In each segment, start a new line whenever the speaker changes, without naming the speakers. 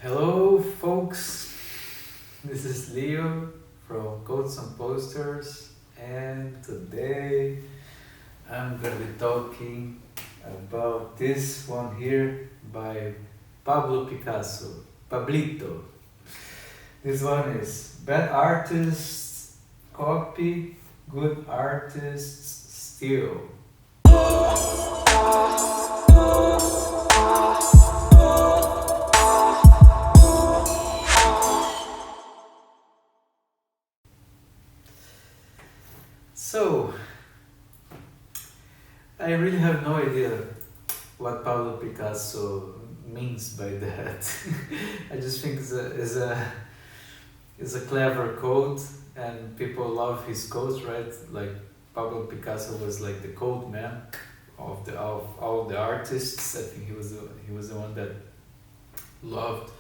Hello, folks. This is Leo from Codes and Posters, and today I'm gonna be talking about this one here by Pablo Picasso, Pablito. This one is bad artists copy, good artists steal. So, I really have no idea what Pablo Picasso means by that. I just think it's a clever quote, and people love his quotes, right? Like Pablo Picasso was like the quote man of all the artists. I think he was the one that loved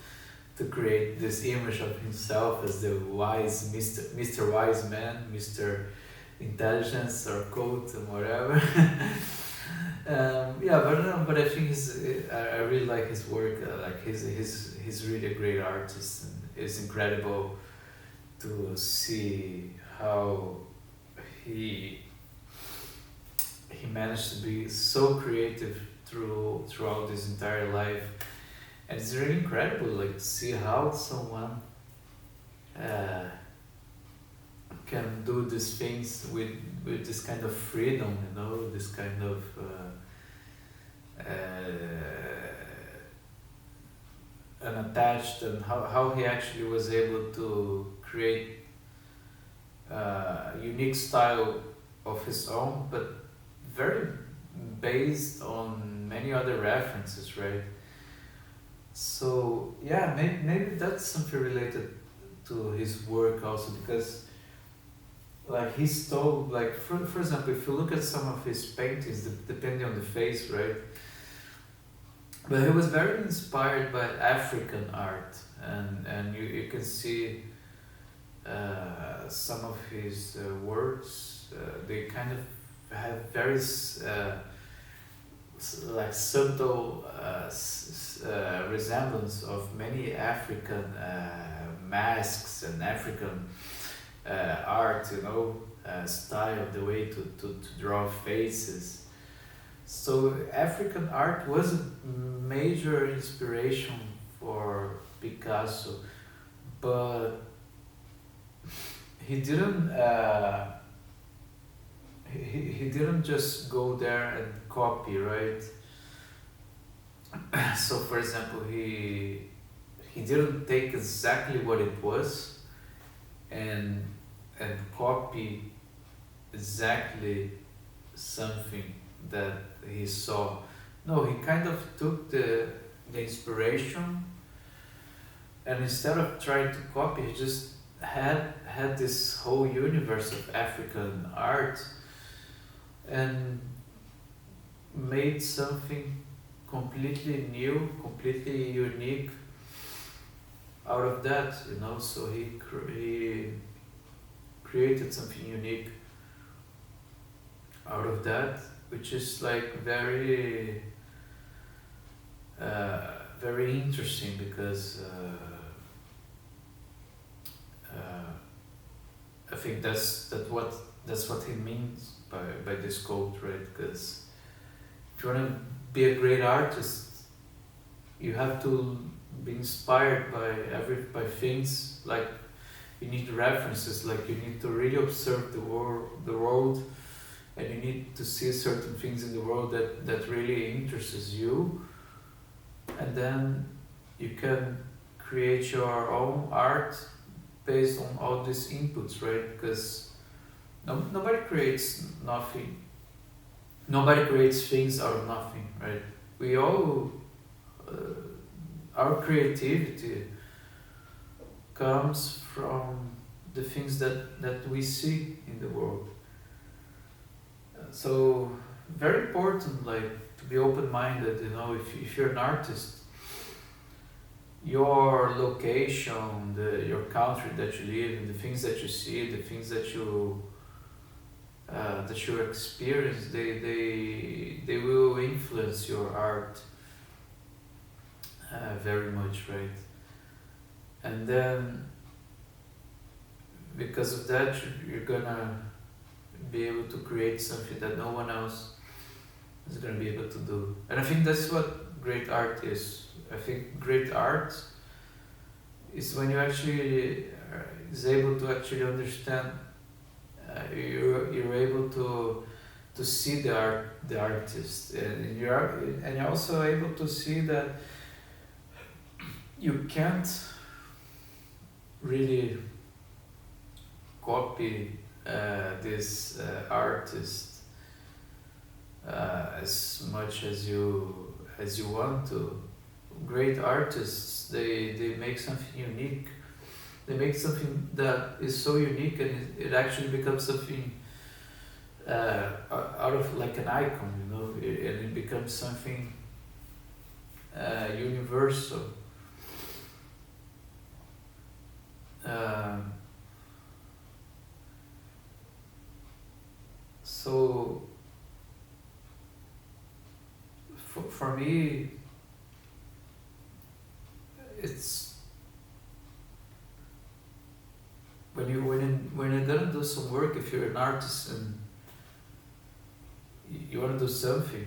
to create this image of himself as the wise Mr. Wise Man, Mr. Intelligence or quote and whatever. Yeah, but I think I really like his work. Like he's really a great artist, and it's incredible to see how he he managed to be so creative throughout his entire life, and it's really incredible like to see how someone uh, can do these things with this kind of freedom, this kind of unattached, and how he actually was able to create a unique style of his own, but very based on many other references, right? So yeah, maybe that's something related to his work also, because like he stole, like for example, if you look at some of his paintings, depending on the face, right? But he was very inspired by African art, and you can see some of his works. They kind of have very like subtle resemblance of many African masks and African art, style, the way to draw faces. So African art was a major inspiration for Picasso, but he didn't he didn't just go there and copy, right? So for example, he didn't take exactly what it was and copy exactly something that he saw. No, he kind of took the inspiration, and instead of trying to copy, he just had this whole universe of African art and made something completely new, completely unique out of that. So he created something unique out of that, which is like very interesting, because I think that's what he means by this quote, right? Because if you want to be a great artist, you have to be inspired by things, like you need references, like you need to really observe the world, and you need to see certain things in the world that really interests you, and then you can create your own art based on all these inputs, right? Because nobody creates nothing. Nobody creates things out of nothing, right? We all, our creativity comes from the things that we see in the world. So very important, like to be open-minded. If you're an artist, your location, your country that you live in, the things that you see, the things that you experience, they will influence your art very much, right? and then because of that you're gonna be able to create something that no one else is gonna be able to do. And I think that's what great art is. I think great art is when you actually is able to actually understand. You're able to see the artist, and you're also able to see that you can't really copy this artist as much as you want to. Great artists, they make something unique. They make something that is so unique, and it actually becomes something out of like an icon, you know, and it becomes something universal. So for me, it's when you're gonna do some work. If you're an artist and you want to do something,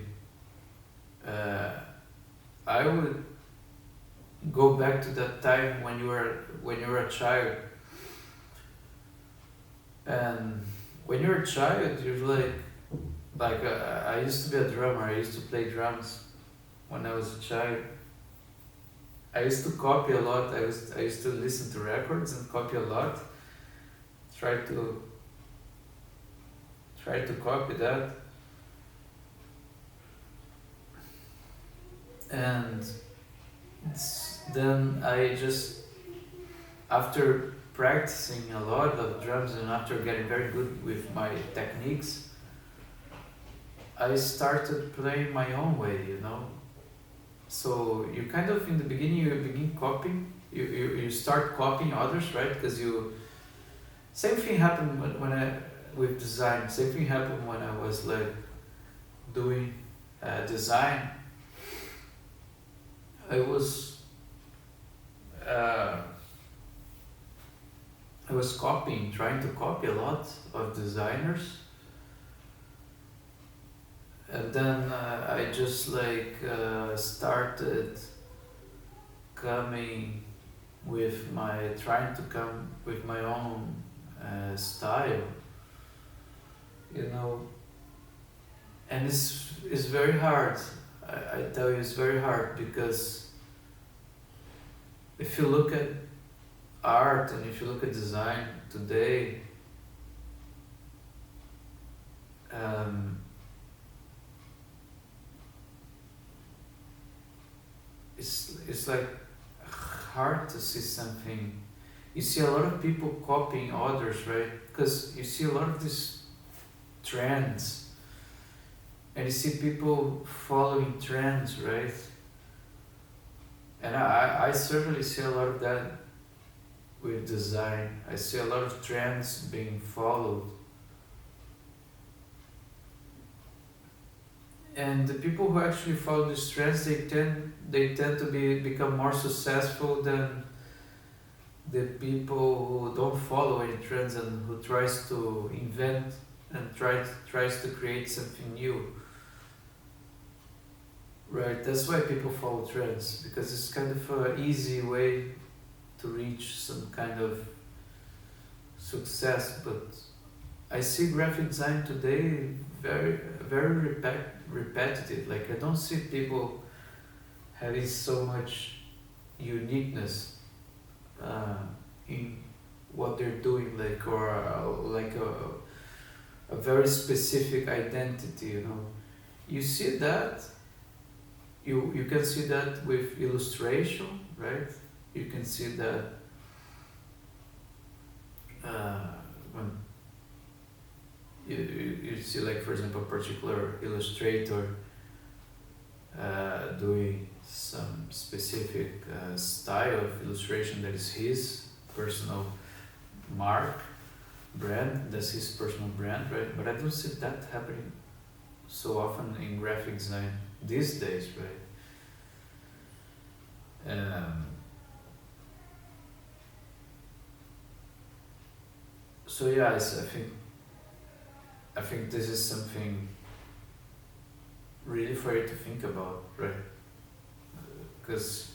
I would go back to that time when you were a child. And when you're a child, you're like I used to be a drummer. I used to play drums when I was a child. I used to copy a lot. I used to listen to records and copy a lot. Try to copy that. And then I just, after practicing a lot of drums and after getting very good with my techniques, I started playing my own way, you know. So you kind of, in the beginning, you begin copying, you start copying others, right? Because same thing happened with design, same thing happened when I was like doing design. I was trying to copy a lot of designers, and then I just started trying to come with my own style, you know. And it's very hard. I tell you, it's very hard, because if you look at art and if you look at design today, it's like hard to see something. You see a lot of people copying others, right? Because you see a lot of these trends, and you see people following trends, right? And I certainly see a lot of that with design. I see a lot of trends being followed. And the people who actually follow these trends, they tend to become more successful than the people who don't follow any trends and who tries to invent and tries to create something new. Right, that's why people follow trends, because it's kind of an easy way to reach some kind of success. But I see graphic design today very repetitive. Like, I don't see people having so much uniqueness in what they're doing, or a very specific identity, you know. You see that. You can see that with illustration, right? You can see that when you see, like, for example, a particular illustrator doing some specific style of illustration that is his personal brand, that's his personal brand, right? But I don't see that happening so often in graphic design these days, right? so yes, I think this is something really for you to think about, right? Because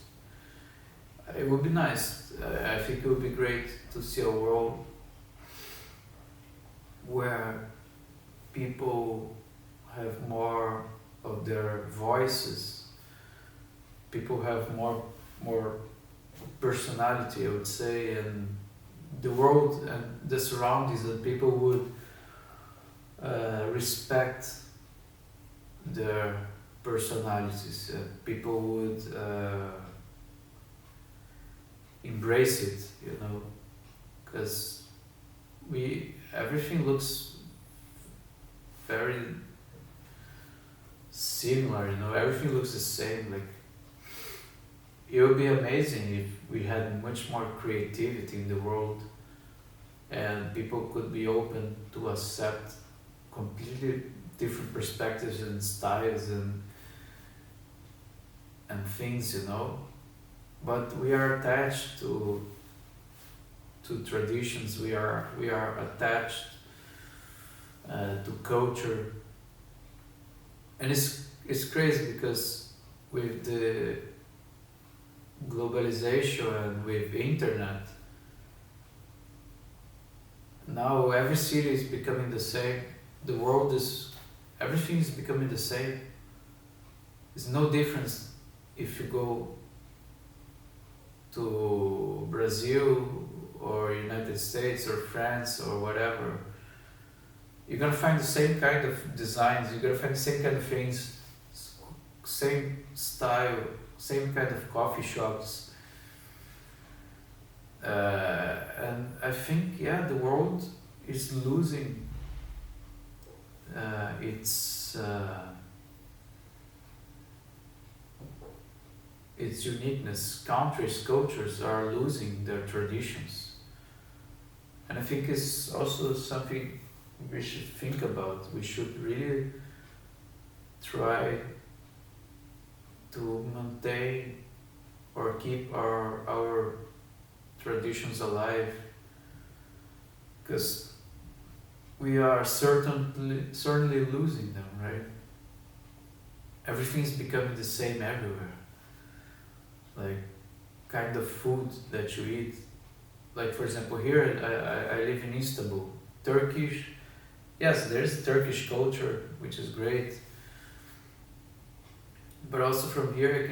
it would be nice. I think it would be great to see a world where people have more of their voices. People have more personality, I would say, and the world and the surroundings, that people would respect their personalities. People would embrace it, you know, because everything looks very similar, you know, everything looks the same. Like, it would be amazing if we had much more creativity in the world and people could be open to accept completely different perspectives and styles and things, you know. But we are attached to traditions. We are attached to culture, and it's crazy because with the globalization and with internet, now every city is becoming the same. The world is, everything is becoming the same. There's no difference if you go to Brazil or United States or France or whatever. You're gonna find the same kind of designs, you're gonna find the same kind of things, same style, same kind of coffee shops. And I think, yeah, the world is losing its uniqueness. Countries, cultures are losing their traditions. And I think it's also something we should think about. We should really try to maintain or keep our traditions alive, because we are certainly losing them, right? Everything's becoming the same everywhere. Like, kind of food that you eat. Like, for example, here I live in Istanbul. Turkish, yes, there's Turkish culture, which is great. But also from here I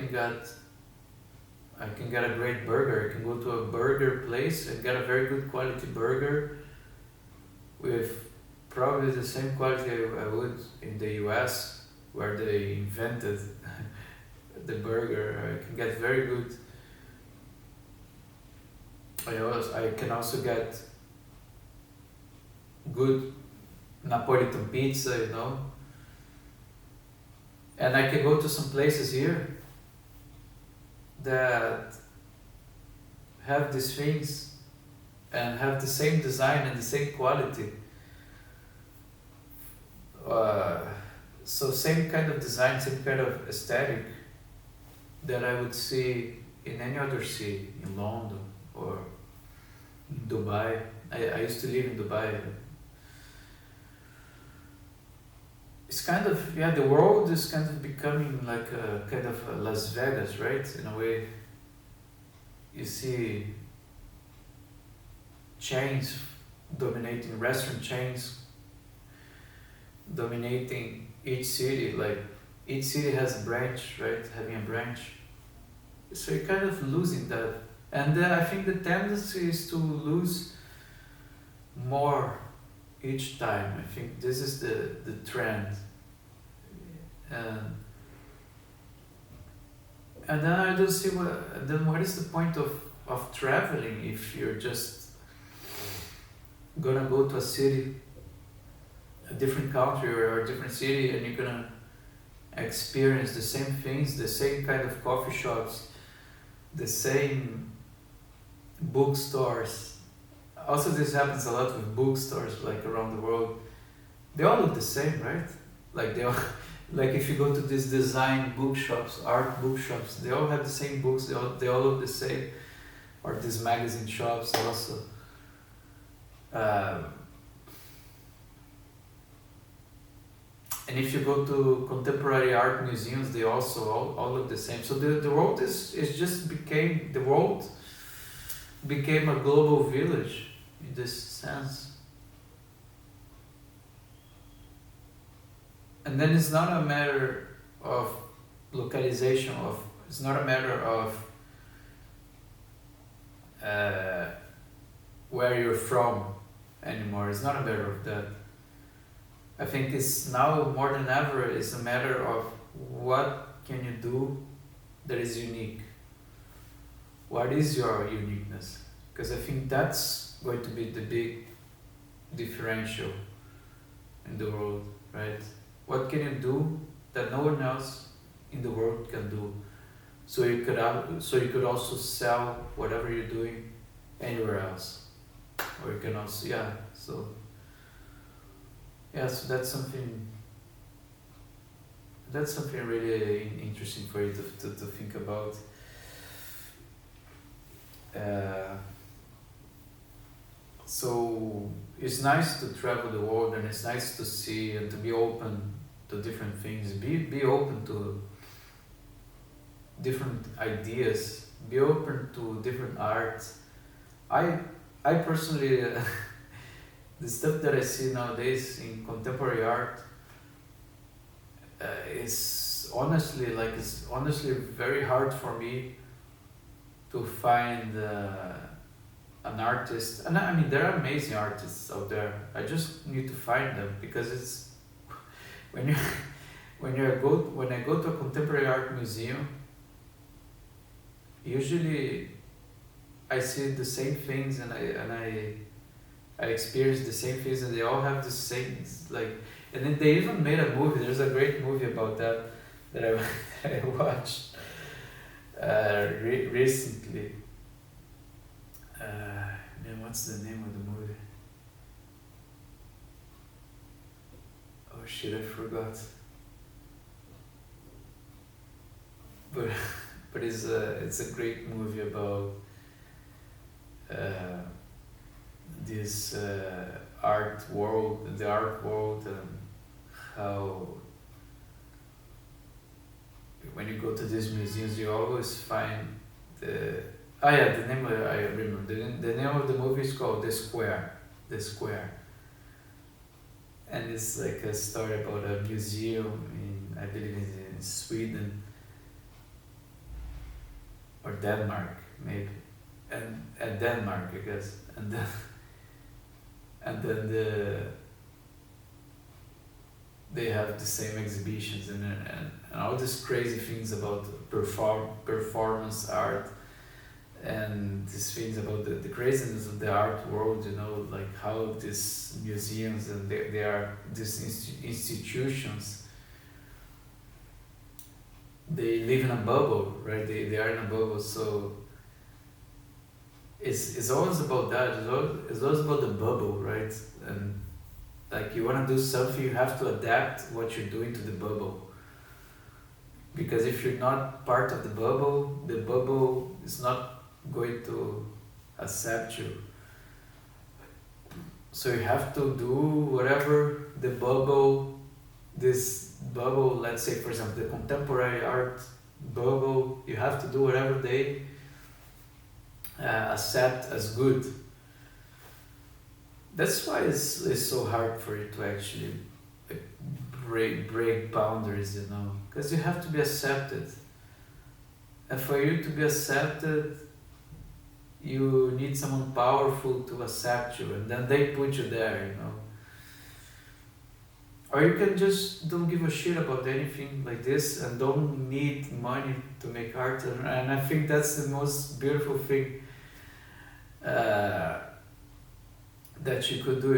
can get a great burger. I can go to a burger place and get a very good quality burger with probably the same quality I would in the US, where they invented the burger. I can get very good. I can also get good Napolitan pizza, you know. And I can go to some places here that have these things and have the same design and the same quality. So same kind of design, same kind of aesthetic that I would see in any other city, in London or in Dubai. I used to live in Dubai. It's kind of, yeah, the world is kind of becoming like a kind of a Las Vegas, right? In a way, you see chains dominating, restaurant chains dominating each city. Like, each city has a branch, right? Having a branch. So you're kind of losing that. And I think the tendency is to lose more each time. I think this is the trend. And then I don't see what is the point of traveling if you're just gonna go to a city, a different country or a different city, and you're gonna experience the same things, the same kind of coffee shops, the same bookstores. Also, this happens a lot with bookstores, like around the world. They all look the same, right? Like they all, like if you go to these design bookshops, art bookshops, they all have the same books. They all look the same. Or these magazine shops also. Uh, and if you go to contemporary art museums, they also all look the same. So the world is just became the world became a global village in this sense. And then it's not a matter of localization of it's not a matter of where you're from anymore. It's not a matter of that. I think it's now more than ever it's a matter of what can you do that is unique. What is your uniqueness? Because I think that's going to be the big differential in the world, right? What can you do that no one else in the world can do? So you could also sell whatever you're doing anywhere else, or you can also so that's something really interesting for you to think about. So it's nice to travel the world, and it's nice to see and to be open to different things. Be open to different ideas. Be open to different arts. I personally, the stuff that I see nowadays in contemporary art is honestly very hard for me to find an artist. And I mean, there are amazing artists out there. I just need to find them, because it's when I go to a contemporary art museum, usually I see the same things, and I experience the same things, and they all have the same and then they even made a movie. There's a great movie about that I watched recently. Man, what's the name of the movie? Oh shit, I forgot. But it's a great movie about this the art world, and how when you go to these museums you always find the name I remember. The name of the movie is called The Square, and it's like a story about a museum in, I believe, in Sweden or Denmark maybe, and Denmark I guess, and then they have the same exhibitions and all these crazy things about performance art, and these things about the craziness of the art world, like how these museums and they are these institutions, they live in a bubble, right? They are in a bubble, so it's always about that. It's always about the bubble, right? And like you want to do something, you have to adapt what you're doing to the bubble. Because if you're not part of the bubble is not going to accept you. So you have to do whatever this bubble, let's say for example the contemporary art bubble, you have to do whatever they accept as good. That's why it's so hard for you to actually break boundaries, because you have to be accepted. And for you to be accepted, you need someone powerful to accept you, and then they put you there, Or you can just don't give a shit about anything like this and don't need money to make art. And I think that's the most beautiful thing that you could do,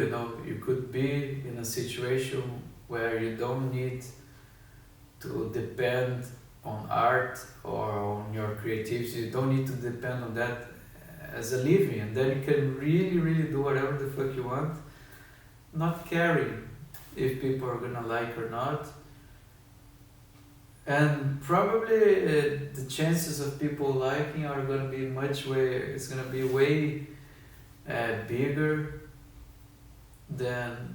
You could be in a situation where you don't need to depend on art or on your creativity. You don't need to depend on that as a living, and then you can really, really do whatever the fuck you want, not caring if people are gonna like or not. And probably the chances of people liking are gonna be way bigger than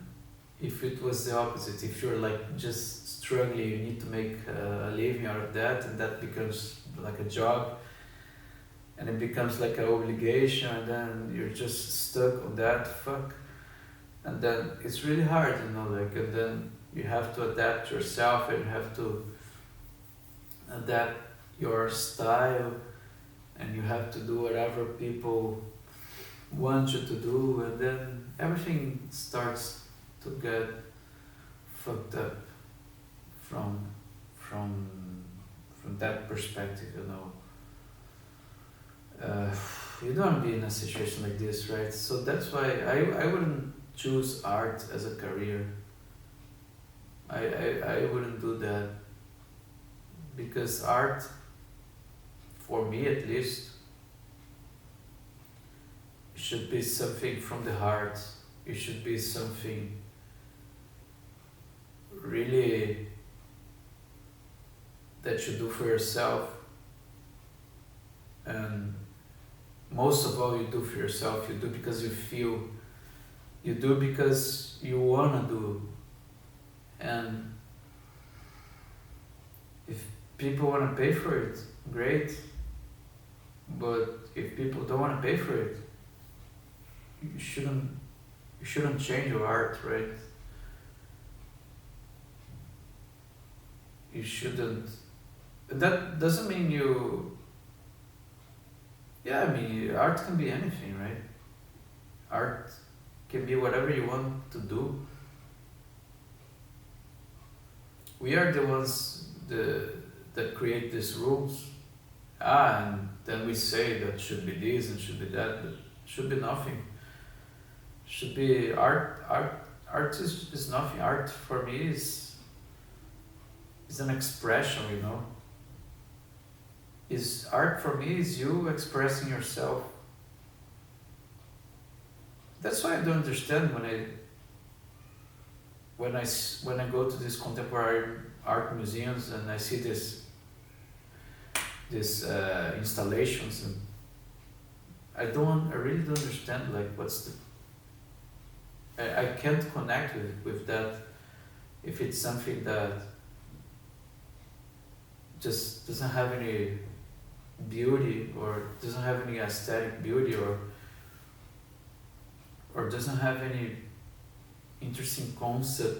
if it was the opposite. If you're like just struggling, you need to make a living out of that, and that becomes like a job, and it becomes like an obligation, and then you're just stuck on that, fuck. And then it's really hard, like, and then you have to adapt yourself, and you have to adapt your style, and you have to do whatever people want you to do, and then everything starts to get fucked up from from that perspective, you don't want to be in a situation like this, right? So that's why I wouldn't choose art as a career. I wouldn't do that, because art, for me at least, should be something from the heart. It should be something really that you do for yourself, and most of all, you do for yourself. You do because you feel, you do because you wanna do. And if people wanna pay for it, great. But if people don't wanna pay for it, you shouldn't change your art, right? You shouldn't. That doesn't mean you. Yeah, I mean, art can be anything, right? Art can be whatever you want to do. We are the ones that create these rules. And then we say that should be this and should be that, but should be nothing. Should be art. Art is nothing. Art for me is an expression, Is art for me is you expressing yourself. That's why I don't understand when I go to these contemporary art museums and I see this installations, and I really don't understand, like, what's I can't connect with that if it's something that just doesn't have any beauty, or doesn't have any aesthetic beauty, or doesn't have any interesting concept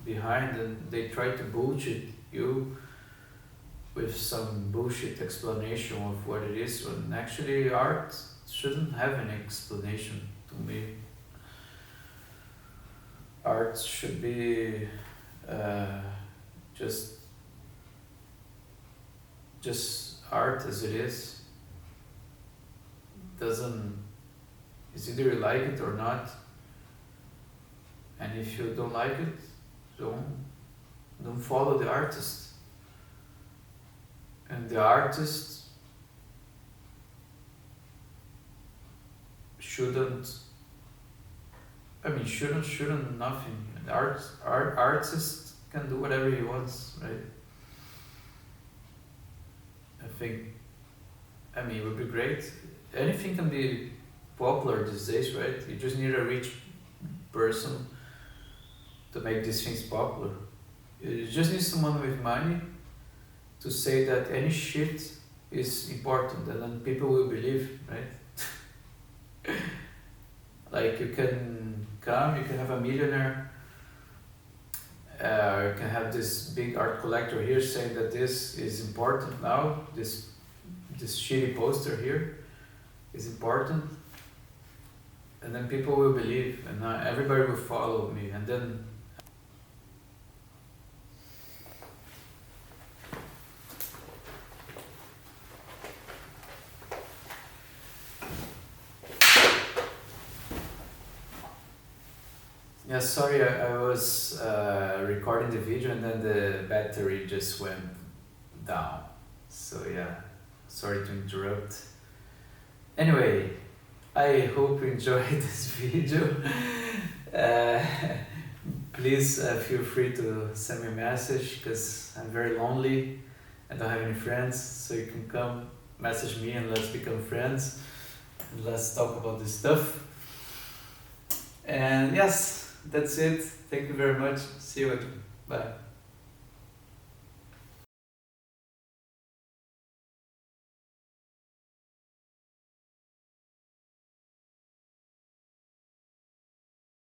behind, and they try to bullshit you with some bullshit explanation of what it is, when actually art shouldn't have any explanation to me. Art should be just art as it is. It's either you like it or not, and if you don't like it, don't follow the artist. And the artist shouldn't nothing. The artist can do whatever he wants, right? It would be great. Anything can be popular these days, right? You just need a rich person to make these things popular. You just need someone with money to say that any shit is important, and then people will believe, right? Like, you can have a millionaire, you can have this big art collector here saying that this is important now, this shitty poster here is important, and then people will believe, and everybody will follow me, and then yeah, sorry, I was recording the video and then the battery just went down. So yeah, sorry to interrupt. Anyway, I hope you enjoyed this video. Please feel free to send me a message, because I'm very lonely. I don't have any friends, so you can come message me and let's become friends. And let's talk about this stuff. And yes, That's it. Thank you very much. See you again. Bye.